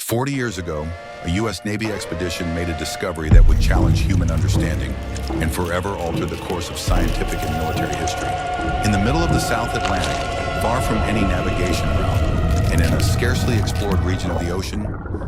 40 years ago, a U.S. Navy expedition made a discovery that would challenge human understanding and forever alter the course of scientific and military history. In the middle of the South Atlantic, far from any navigation route, and in a scarcely explored region of the ocean,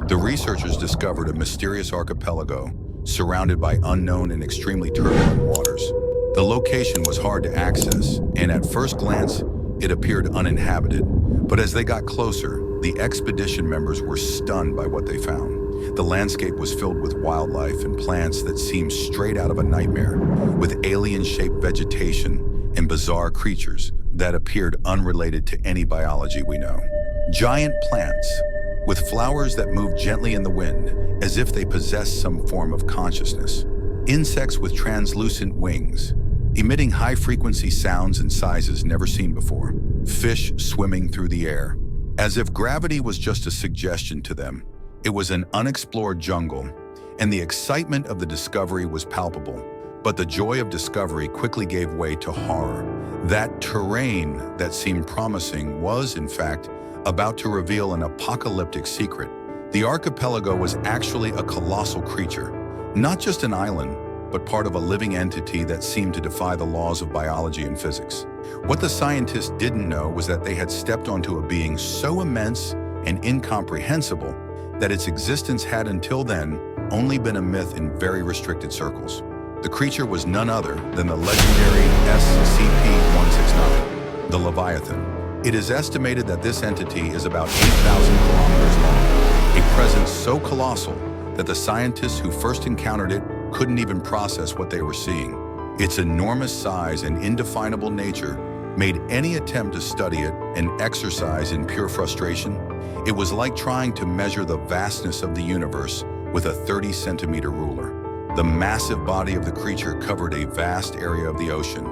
the researchers discovered a mysterious archipelago surrounded by unknown and extremely turbulent waters. The location was hard to access, and at first glance, it appeared uninhabited. But as they got closer, the expedition members were stunned by what they found. The landscape was filled with wildlife and plants that seemed straight out of a nightmare, with alien-shaped vegetation and bizarre creatures that appeared unrelated to any biology we know. Giant plants, with flowers that moved gently in the wind, as if they possessed some form of consciousness. Insects with translucent wings, emitting high-frequency sounds and sizes never seen before. Fish swimming through the air, as if gravity was just a suggestion to them. It was an unexplored jungle, and the excitement of the discovery was palpable. But the joy of discovery quickly gave way to horror. That terrain that seemed promising was, in fact, about to reveal an apocalyptic secret. The archipelago was actually a colossal creature, not just an island, but part of a living entity that seemed to defy the laws of biology and physics. What the scientists didn't know was that they had stepped onto a being so immense and incomprehensible that its existence had until then only been a myth in very restricted circles. The creature was none other than the legendary SCP-169, the Leviathan. It is estimated that this entity is about 8,000 kilometers long, a presence so colossal that the scientists who first encountered it couldn't even process what they were seeing. Its enormous size and indefinable nature made any attempt to study it an exercise in pure frustration. It was like trying to measure the vastness of the universe with a 30-centimeter ruler. The massive body of the creature covered a vast area of the ocean,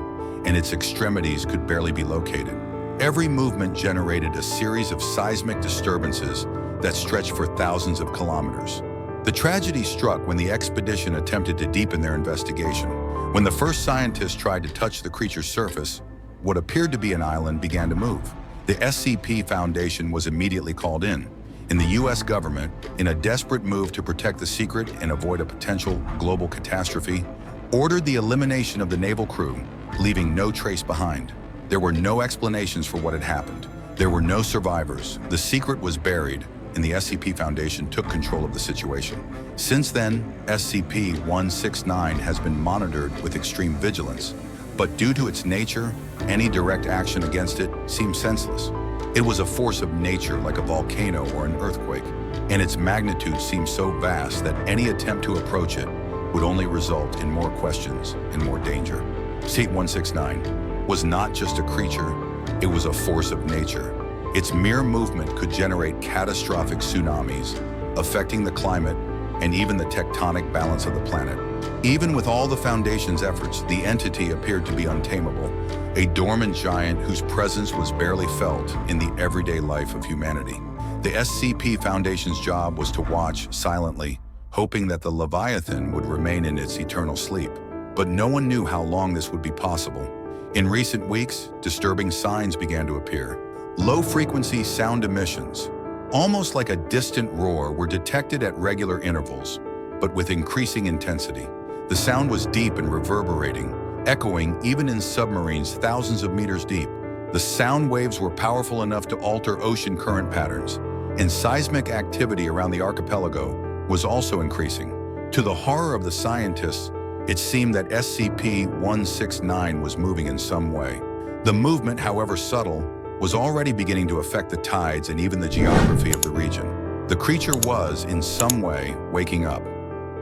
and its extremities could barely be located. Every movement generated a series of seismic disturbances that stretched for thousands of kilometers. The tragedy struck when the expedition attempted to deepen their investigation. When the first scientists tried to touch the creature's surface, what appeared to be an island began to move. The SCP Foundation was immediately called in, and the U.S. government, in a desperate move to protect the secret and avoid a potential global catastrophe, ordered the elimination of the naval crew, leaving no trace behind. There were no explanations for what had happened. There were no survivors. The secret was buried, and the SCP Foundation took control of the situation. Since then, SCP-169 has been monitored with extreme vigilance, but due to its nature, any direct action against it seems senseless. It was a force of nature like a volcano or an earthquake, and its magnitude seems so vast that any attempt to approach it would only result in more questions and more danger. SCP-169 was not just a creature, it was a force of nature. Its mere movement could generate catastrophic tsunamis, affecting the climate and even the tectonic balance of the planet. Even with all the Foundation's efforts, the entity appeared to be untamable, a dormant giant whose presence was barely felt in the everyday life of humanity. The SCP Foundation's job was to watch silently, hoping that the Leviathan would remain in its eternal sleep. But no one knew how long this would be possible. In recent weeks, disturbing signs began to appear. Low-frequency sound emissions, almost like a distant roar, were detected at regular intervals, but with increasing intensity. The sound was deep and reverberating, echoing even in submarines thousands of meters deep. The sound waves were powerful enough to alter ocean current patterns, and seismic activity around the archipelago was also increasing. To the horror of the scientists, it seemed that SCP-169 was moving in some way. The movement, however subtle, was already beginning to affect the tides and even the geography of the region. The creature was, in some way, waking up.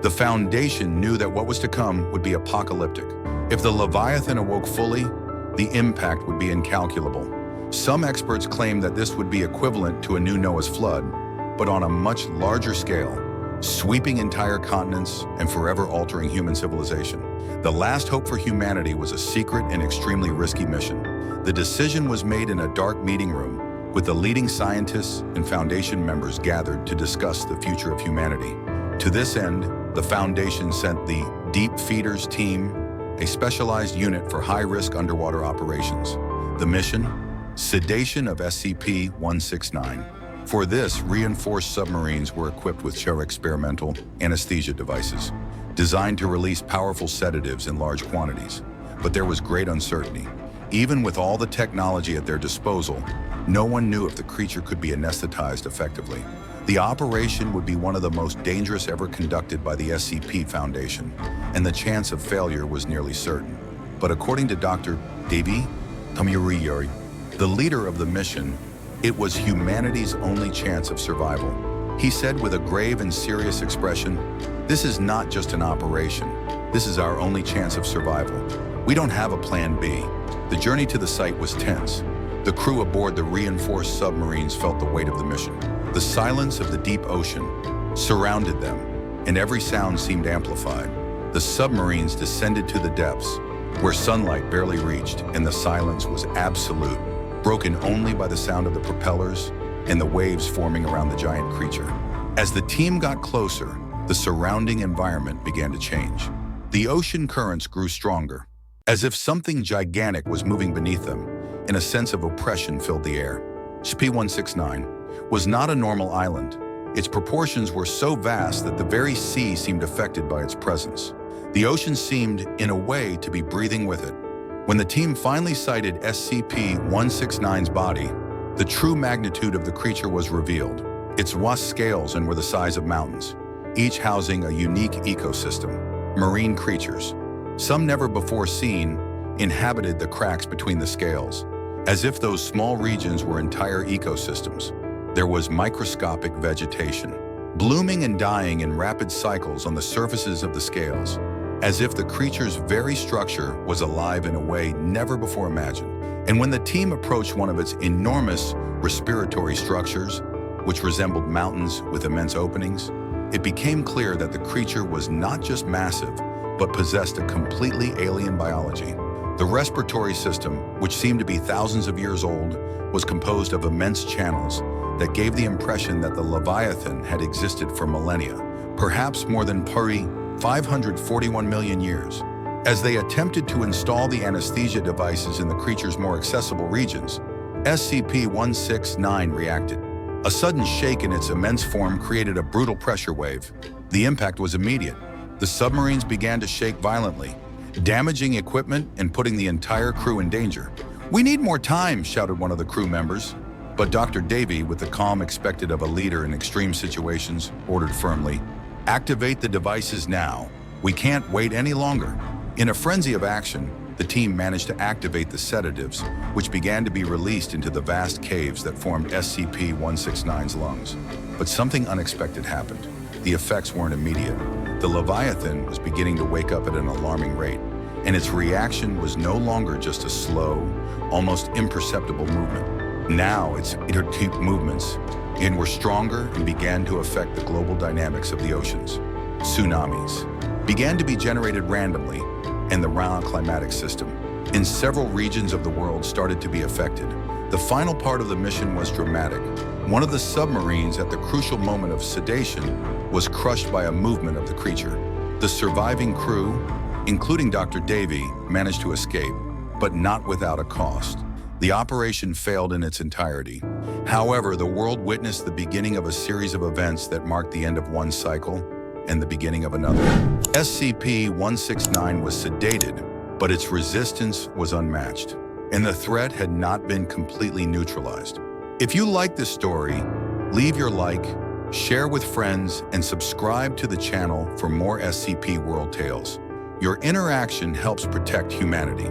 The Foundation knew that what was to come would be apocalyptic. If the Leviathan awoke fully, the impact would be incalculable. Some experts claim that this would be equivalent to a new Noah's flood, but on a much larger scale, sweeping entire continents and forever altering human civilization. The last hope for humanity was a secret and extremely risky mission. The decision was made in a dark meeting room, with the leading scientists and Foundation members gathered to discuss the future of humanity. To this end, the Foundation sent the Deep Feeders Team, a specialized unit for high-risk underwater operations. The mission? Sedation of SCP-169. For this, reinforced submarines were equipped with experimental anesthesia devices, designed to release powerful sedatives in large quantities. But there was great uncertainty. Even with all the technology at their disposal, no one knew if the creature could be anesthetized effectively. The operation would be one of the most dangerous ever conducted by the SCP Foundation, and the chance of failure was nearly certain. But according to Dr. Davy, the leader of the mission, it was humanity's only chance of survival. He said with a grave and serious expression, "This is not just an operation. This is our only chance of survival. We don't have a plan B." The journey to the site was tense. The crew aboard the reinforced submarines felt the weight of the mission. The silence of the deep ocean surrounded them, and every sound seemed amplified. The submarines descended to the depths, where sunlight barely reached, and the silence was absolute, broken only by the sound of the propellers and the waves forming around the giant creature. As the team got closer, the surrounding environment began to change. The ocean currents grew stronger, as if something gigantic was moving beneath them, and a sense of oppression filled the air. SCP-169 was not a normal island. Its proportions were so vast that the very sea seemed affected by its presence. The ocean seemed, in a way, to be breathing with it. When the team finally sighted SCP-169's body, the true magnitude of the creature was revealed. Its vast scales were the size of mountains, each housing a unique ecosystem. Marine creatures, some never before seen, inhabited the cracks between the scales, as if those small regions were entire ecosystems. There was microscopic vegetation, blooming and dying in rapid cycles on the surfaces of the scales, as if the creature's very structure was alive in a way never before imagined. And when the team approached one of its enormous respiratory structures, which resembled mountains with immense openings, it became clear that the creature was not just massive, but possessed a completely alien biology. The respiratory system, which seemed to be thousands of years old, was composed of immense channels that gave the impression that the Leviathan had existed for millennia, perhaps more than 541 million years. As they attempted to install the anesthesia devices in the creature's more accessible regions, SCP-169 reacted. A sudden shake in its immense form created a brutal pressure wave. The impact was immediate. The submarines began to shake violently, damaging equipment and putting the entire crew in danger. "We need more time," shouted one of the crew members. But Dr. Davy, with the calm expected of a leader in extreme situations, ordered firmly, "Activate the devices now. We can't wait any longer." In a frenzy of action, the team managed to activate the sedatives, which began to be released into the vast caves that formed SCP-169's lungs. But something unexpected happened. The effects weren't immediate. The Leviathan was beginning to wake up at an alarming rate, and its reaction was no longer just a slow, almost imperceptible movement. Now its iterative movements were stronger and began to affect the global dynamics of the oceans. Tsunamis began to be generated randomly, and the climatic system in several regions of the world started to be affected. The final part of the mission was dramatic. One of the submarines at the crucial moment of sedation was crushed by a movement of the creature. The surviving crew, including Dr. Davy, managed to escape, but not without a cost. The operation failed in its entirety. However, the world witnessed the beginning of a series of events that marked the end of one cycle and the beginning of another. SCP-169 was sedated, but its resistance was unmatched, and the threat had not been completely neutralized. If you like this story, leave your like, share with friends, and subscribe to the channel for more SCP World Tales. Your interaction helps protect humanity.